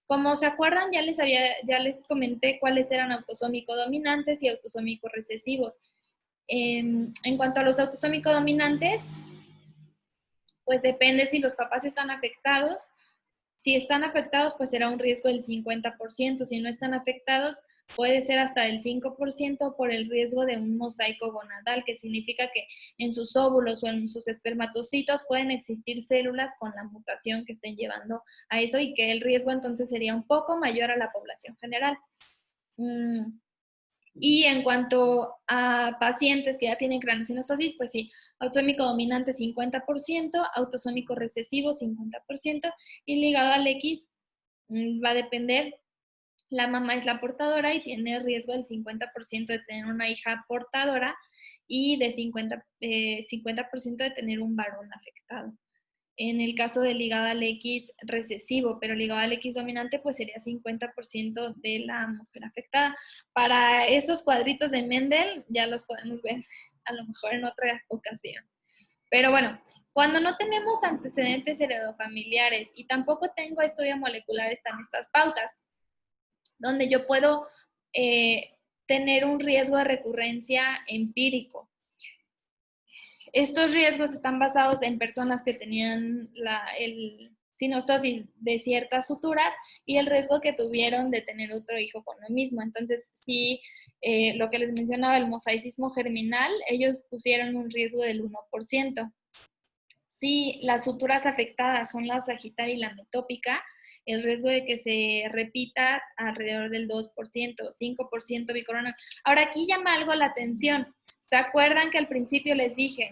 Como se acuerdan, ya les comenté cuáles eran autosómico dominantes y autosómico recesivos. En cuanto a los autosómico dominantes, pues depende si los papás están afectados. Si están afectados, pues será un riesgo del 50%. Si no están afectados, puede ser hasta del 5% por el riesgo de un mosaico gonadal, que significa que en sus óvulos o en sus espermatocitos pueden existir células con la mutación que estén llevando a eso y que el riesgo entonces sería un poco mayor a la población general. Y en cuanto a pacientes que ya tienen craniosynostosis, pues sí, autosómico dominante 50%, autosómico recesivo 50% y ligado al X va a depender. La mamá es la portadora y tiene riesgo del 50% de tener una hija portadora y de 50% de tener un varón afectado. En el caso de ligado al X recesivo, pero ligado al X dominante, pues sería 50% de la mujer afectada. Para esos cuadritos de Mendel ya los podemos ver a lo mejor en otra ocasión. Pero bueno, cuando no tenemos antecedentes heredofamiliares y tampoco tengo estudio molecular, están estas pautas, donde yo puedo tener un riesgo de recurrencia empírico. Estos riesgos están basados en personas que tenían sinostosis de ciertas suturas y el riesgo que tuvieron de tener otro hijo con lo mismo. Entonces, si lo que les mencionaba, el mosaicismo germinal, ellos pusieron un riesgo del 1%. Si las suturas afectadas son la sagital y la metópica, el riesgo de que se repita alrededor del 2%, 5% bicoronal. Ahora, aquí llama algo la atención. ¿Se acuerdan que al principio les dije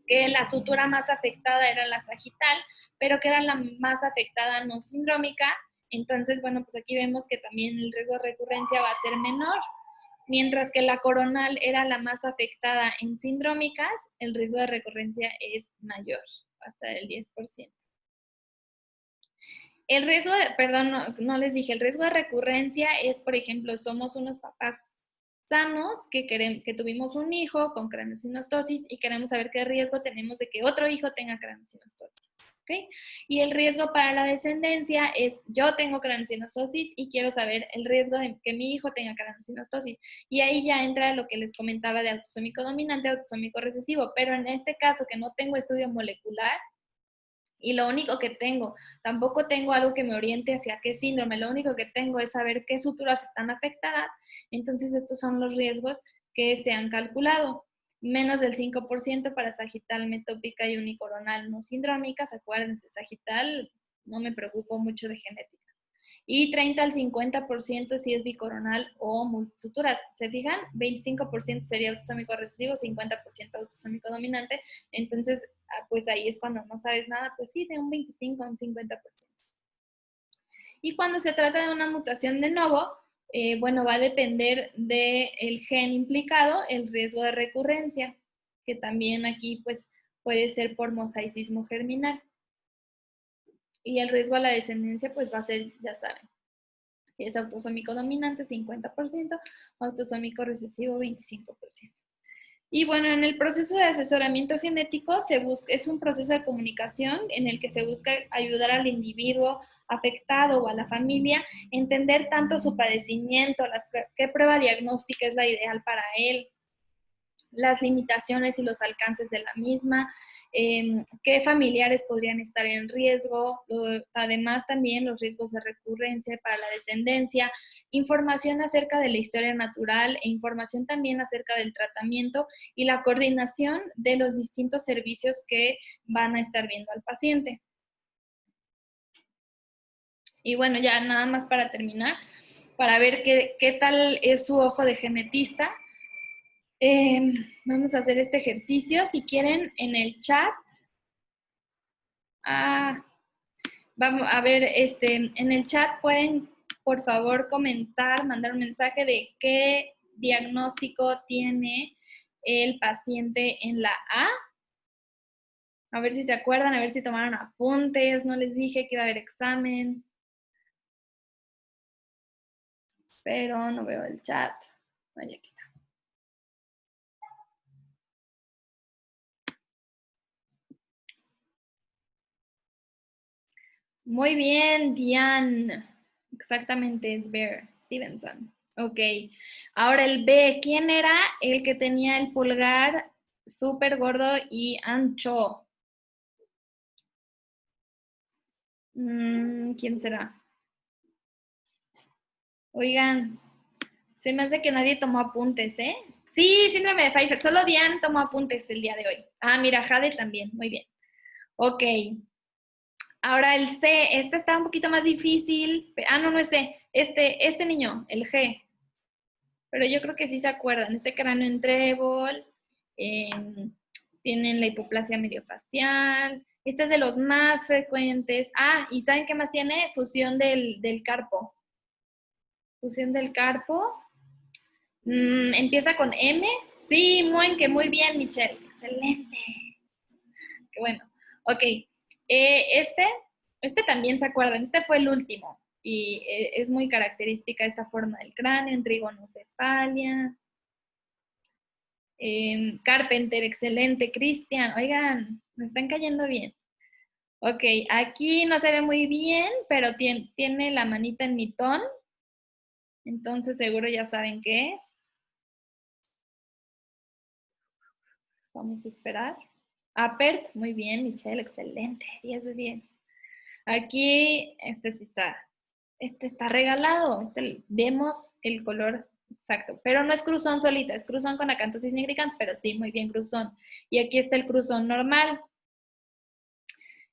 que la sutura más afectada era la sagital, pero que era la más afectada no sindrómica? Entonces, bueno, pues aquí vemos que también el riesgo de recurrencia va a ser menor. Mientras que la coronal era la más afectada en sindrómicas, el riesgo de recurrencia es mayor, hasta el 10%. El riesgo perdón, no les dije, el riesgo de recurrencia es, por ejemplo, somos unos papás sanos que tuvimos un hijo con craniosynostosis y queremos saber qué riesgo tenemos de que otro hijo tenga craniosynostosis. ¿Okay? Y el riesgo para la descendencia es, yo tengo craniosynostosis y quiero saber el riesgo de que mi hijo tenga craniosynostosis. Y ahí ya entra lo que les comentaba de autosómico dominante, autosómico recesivo. Pero en este caso, que no tengo estudio molecular, y lo único que tengo, tampoco tengo algo que me oriente hacia qué síndrome, lo único que tengo es saber qué suturas están afectadas, entonces estos son los riesgos que se han calculado. Menos del 5% para sagital, metópica y unicoronal no sindrómicas, acuérdense, sagital no me preocupo mucho de genética. Y 30 al 50% si es bicoronal o multisuturas. ¿Se fijan? 25% sería autosómico recesivo, 50% autosómico dominante. Entonces, pues ahí es cuando no sabes nada, pues sí, de un 25 a un 50%. Y cuando se trata de una mutación de novo, bueno, va a depender del gen implicado, el riesgo de recurrencia, que también aquí pues puede ser por mosaicismo germinal. Y el riesgo a la descendencia pues va a ser, ya saben, si es autosómico dominante 50%, autosómico recesivo 25%. Y bueno, en el proceso de asesoramiento genético es un proceso de comunicación en el que se busca ayudar al individuo afectado o a la familia a entender tanto su padecimiento, qué prueba diagnóstica es la ideal para él, las limitaciones y los alcances de la misma, qué familiares podrían estar en riesgo, además también los riesgos de recurrencia para la descendencia, información acerca de la historia natural e información también acerca del tratamiento y la coordinación de los distintos servicios que van a estar viendo al paciente. Y bueno, ya nada más para terminar, para ver qué tal es su ojo de genetista. Vamos a hacer este ejercicio. Si quieren, en el chat. Vamos a ver, en el chat pueden, por favor, comentar, mandar un mensaje de qué diagnóstico tiene el paciente en la A. A ver si se acuerdan, a ver si tomaron apuntes. No les dije que iba a haber examen. Pero no veo el chat. Ay, aquí está. Muy bien, Diane. Exactamente, es Bear Stevenson. Ok. Ahora el B. ¿Quién era el que tenía el pulgar súper gordo y ancho? ¿Quién será? Oigan, se me hace que nadie tomó apuntes, ¿eh? Sí, síndrome de Pfeiffer. Solo Diane tomó apuntes el día de hoy. Ah, mira, Jade también. Muy bien. Ok. Ahora el C. Este está un poquito más difícil. Ah, no, no es C. Este niño, el G. Pero yo creo que sí se acuerdan. Este cráneo en trébol. Tienen la hipoplasia mediofacial. Este es de los más frecuentes. Ah, ¿y saben qué más tiene? Fusión del carpo. Fusión del carpo. Empieza con M. Sí, muy bien, Michelle. Excelente. Qué bueno. Ok. Este también se acuerdan. Este fue el último. Y es muy característica esta forma del cráneo, en trigonocefalia. Carpenter, excelente. Cristian, oigan, me están cayendo bien. Ok, aquí no se ve muy bien, pero tiene la manita en mitón. Entonces seguro ya saben qué es. Vamos a esperar. Apert, muy bien, Michelle, excelente. 10 de 10. Aquí, este está regalado. Vemos el color exacto. Pero no es cruzón solita, es cruzón con acantosis nigricans, pero sí, muy bien cruzón. Y aquí está el cruzón normal.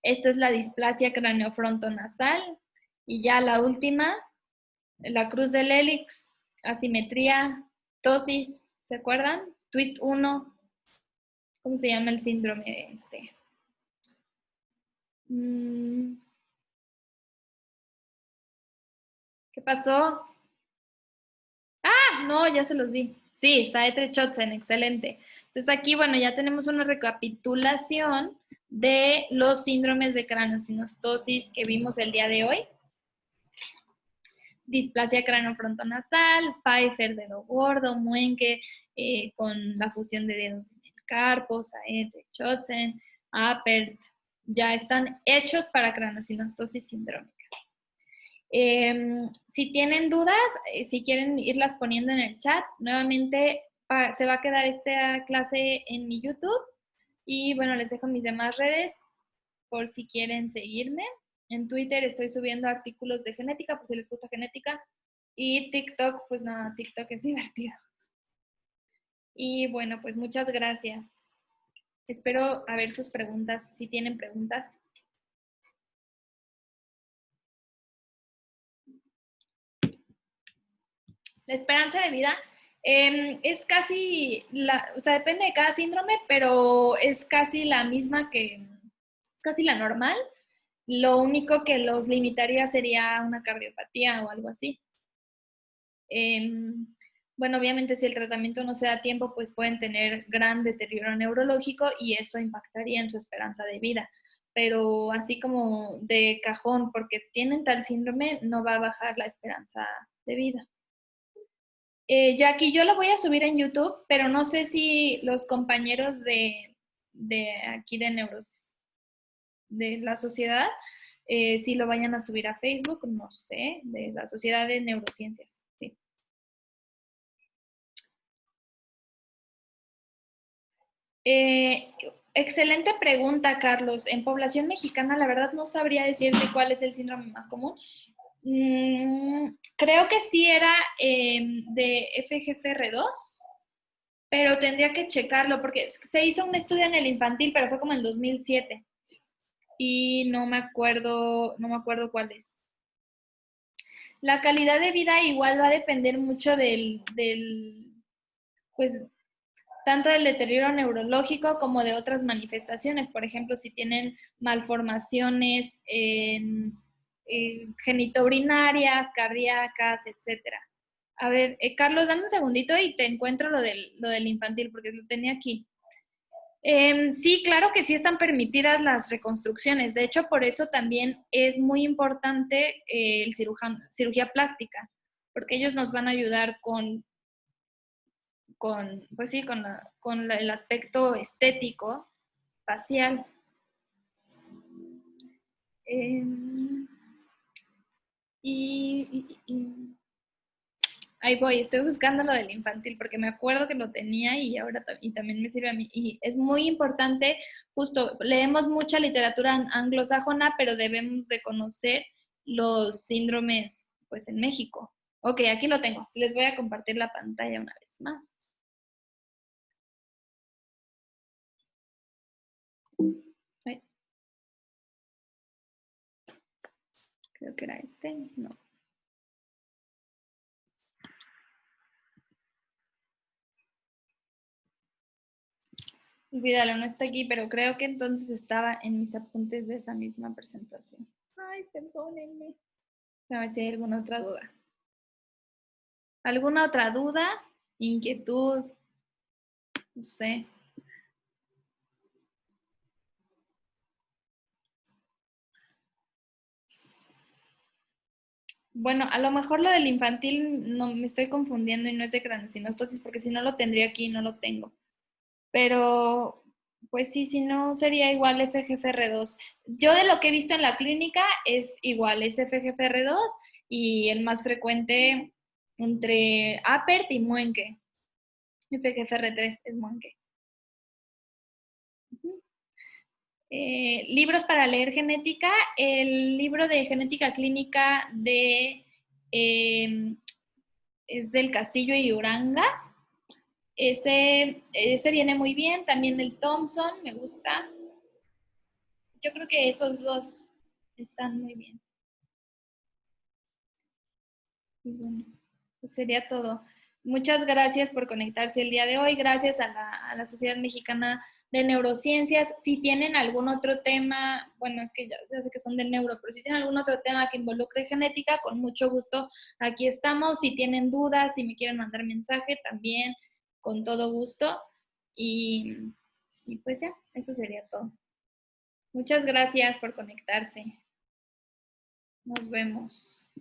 Esta es la displasia craneofrontonasal. Y ya la última, la cruz del hélix, asimetría, tosis, ¿se acuerdan? Twist 1. ¿Cómo se llama el síndrome este? ¿Qué pasó? Ah, no, ya se los di. Sí, Saetre-Chotzen, excelente. Entonces aquí, bueno, ya tenemos una recapitulación de los síndromes de craneosinostosis que vimos el día de hoy. Displasia craneofrontonasal, Pfeiffer, dedo gordo, Muenke, con la fusión de dedos en el carpo, Saetre-Chotzen, Apert, ya están hechos para craneosinostosis sindrómica. Si tienen dudas, si quieren irlas poniendo en el chat, nuevamente se va a quedar esta clase en mi YouTube y bueno, les dejo mis demás redes por si quieren seguirme. En Twitter estoy subiendo artículos de genética, por si les gusta genética, y TikTok, pues nada, TikTok es divertido. Y bueno, pues muchas gracias. Espero a ver sus preguntas, si tienen preguntas. La esperanza de vida es casi, o sea, depende de cada síndrome, pero es casi la misma casi la normal. Lo único que los limitaría sería una cardiopatía o algo así. bueno, obviamente si el tratamiento no se da a tiempo, pues pueden tener gran deterioro neurológico y eso impactaría en su esperanza de vida. Pero así como de cajón, porque tienen tal síndrome, no va a bajar la esperanza de vida. Jackie, yo lo voy a subir en YouTube, pero no sé si los compañeros de aquí de la sociedad, si lo vayan a subir a Facebook, no sé, de la Sociedad de Neurociencias. Sí. Excelente pregunta, Carlos. En población mexicana, la verdad no sabría decirte cuál es el síndrome más común. Creo que sí era de FGFR2, pero tendría que checarlo porque se hizo un estudio en el infantil, pero fue como en 2007 y no me acuerdo cuál es. La calidad de vida igual va a depender mucho pues, tanto del deterioro neurológico como de otras manifestaciones. Por ejemplo, si tienen malformaciones genitourinarias, cardíacas, etcétera. A ver, Carlos, dame un segundito y te encuentro lo del infantil, porque lo tenía aquí. Sí, claro que sí están permitidas las reconstrucciones. De hecho, por eso también es muy importante el cirugía plástica, porque ellos nos van a ayudar pues sí, con el aspecto estético, facial. Eh, y ahí voy, estoy buscando lo del infantil porque me acuerdo que lo tenía y ahora y también me sirve a mí. Y es muy importante, justo, leemos mucha literatura anglosajona, pero debemos de conocer los síndromes, pues, en México. Ok, aquí lo tengo. Les voy a compartir la pantalla una vez más. Ay, creo que era este, no. Olvídalo, no está aquí, pero creo que entonces estaba en mis apuntes de esa misma presentación. Ay, perdónenme. A ver si hay alguna otra duda. ¿Alguna otra duda? ¿Inquietud? No sé. Bueno, a lo mejor lo del infantil no me estoy confundiendo y no es de granulocitosis, porque si no lo tendría aquí, no lo tengo. Pero, pues sí, si no sería igual FGFR2. Yo de lo que he visto en la clínica es igual, es FGFR2 y el más frecuente entre APERT y Muenke. FGFR3 es Muenke. Libros para leer genética. El libro de genética clínica es del Castillo y Uranga. Ese viene muy bien. También el Thompson me gusta. Yo creo que esos dos están muy bien. Y bueno, pues sería todo. Muchas gracias por conectarse el día de hoy. Gracias a la Sociedad Mexicana de Neurociencias. Si tienen algún otro tema, bueno, es que ya sé que son de neuro, pero si tienen algún otro tema que involucre genética, con mucho gusto aquí estamos. Si tienen dudas, si me quieren mandar mensaje, también con todo gusto. Y pues ya, eso sería todo. Muchas gracias por conectarse. Nos vemos.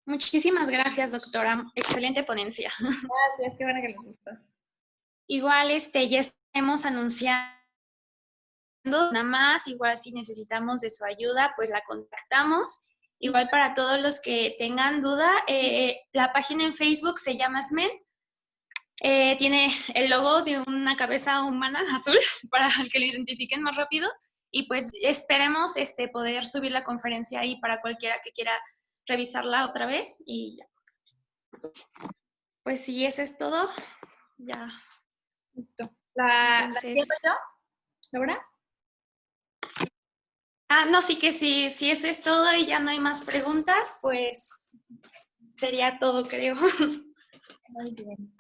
Muchísimas gracias, doctora. Excelente ponencia. Gracias, qué bueno que les gustó. Igual, ya estamos anunciando nada más, igual si necesitamos de su ayuda, pues la contactamos. Igual para todos los que tengan duda, la página en Facebook se llama SMEN. Tiene el logo de una cabeza humana azul para el que lo identifiquen más rápido. Y pues esperemos poder subir la conferencia ahí para cualquiera que quiera revisarla otra vez. Y ya. Pues sí, eso es todo. Ya. Listo. ¿La Entonces. cierro yo, Laura? No, sí que sí, si eso es todo y ya no hay más preguntas, pues sería todo, creo. Muy bien.